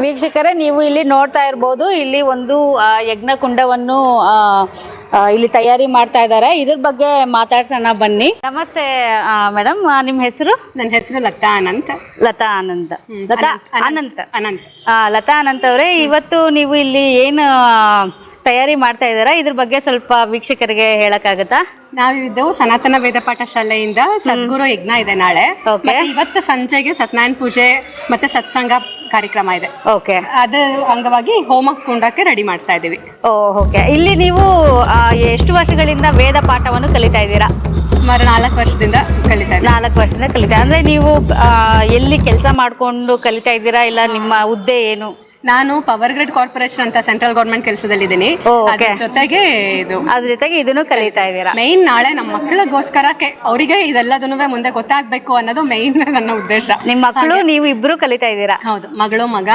ವೀಕ್ಷಕರೇ, ನೀವು ಇಲ್ಲಿ ನೋಡ್ತಾ ಇರ್ಬೋದು, ಇಲ್ಲಿ ಒಂದು ಯಜ್ಞ ಕುಂಡವನ್ನು ಇಲ್ಲಿ ತಯಾರಿ ಮಾಡ್ತಾ ಇದ್ದಾರೆ. ಇದ್ರ ಬಗ್ಗೆ ಮಾತಾಡ್ಸೋಣ ಬನ್ನಿ. ನಮಸ್ತೆ ಮೇಡಮ್, ನಿಮ್ಮ ಹೆಸರು? ನನ್ನ ಹೆಸರು ಲತಾ ಅನಂತ್. ಲತಾ ಅನಂತ್. ಲತಾ ಅನಂತ್ ಅನಂತ್. ಲತಾ ಅನಂತ್ ಅವರೇ, ಇವತ್ತು ನೀವು ಇಲ್ಲಿ ಏನು ತಯಾರಿ ಮಾಡ್ತಾ ಇದ್ದೀರಾ, ಇದ್ರ ಬಗ್ಗೆ ಸ್ವಲ್ಪ ವೀಕ್ಷಕರಿಗೆ ಹೇಳಕ್ಕಾಗತ್ತಾ? ನಾವಿದ್ದು ಸನಾತನ ವೇದ ಪಾಠ ಶಾಲೆಯಿಂದ ಸದ್ಗುರು ಯಜ್ಞ ಇದೆ ನಾಳೆ. ಮತ್ತೆ ಇವತ್ತು ಸಂಜೆಗೆ ಸತ್ಯನಾರಾಯಣ ಪೂಜೆ ಮತ್ತೆ ಸತ್ಸಂಗ ಕಾರ್ಯಕ್ರಮ ಇದೆ. ಓಕೆ, ಅದ ಅಂಗವಾಗಿ ಹೋಮ ಕುಂಡಕ್ಕೆ ರೆಡಿ ಮಾಡ್ತಾ ಇದೀವಿ. ಓಕೆ. ಇಲ್ಲಿ ನೀವು ಎಷ್ಟು ವರ್ಷಗಳಿಂದ ವೇದ ಪಾಠವನ್ನು ಕಲಿತಾ ಇದ್ದೀರಾ? ಸುಮಾರು 4 ವರ್ಷದಿಂದ ಕಲಿತಾ ಇದ್ದೀವಿ. 4 ವರ್ಷದಿಂದ ಕಲಿತಾ. ಅಂದ್ರೆ ನೀವು ಎಲ್ಲಿ ಕೆಲಸ ಮಾಡ್ಕೊಂಡು ಕಲಿತಾ ಇದ್ದೀರಾ, ಇಲ್ಲ ನಿಮ್ಮ ಹುದ್ದೆ ಏನು? ನಾನು ಪವರ್ ಗ್ರಿಡ್ ಕಾರ್ಪೊರೇಷನ್ ಅಂತ ಸೆಂಟ್ರಲ್ ಗೌರ್ಮೆಂಟ್ ಕೆಲಸದಲ್ಲಿದ್ದೀನಿ. ಅದ್ರ ಜೊತೆಗೆ ಇದನ್ನು ಕಲಿತಾ ಇದ್ದೀರಾ? ಮೈನ್ ನಾಳೆ ನಮ್ಮ ಮಕ್ಕಳಿಗೋಸ್ಕರಕ್ಕೆ ಅವರಿಗೆ ಇದೆಲ್ಲದನ್ನು ಮುಂದೆ ಗೊತ್ತಾಗ್ಬೇಕು ಅನ್ನೋದು ಮೈನ್ ನನ್ನ ಉದ್ದೇಶ. ನಿಮ್ಮ ಮಕ್ಕಳು ನೀವು ಇಬ್ರು ಕಲಿತಾ ಇದ್ದೀರಾ? ಹೌದು, ಮಗಳು ಮಗ.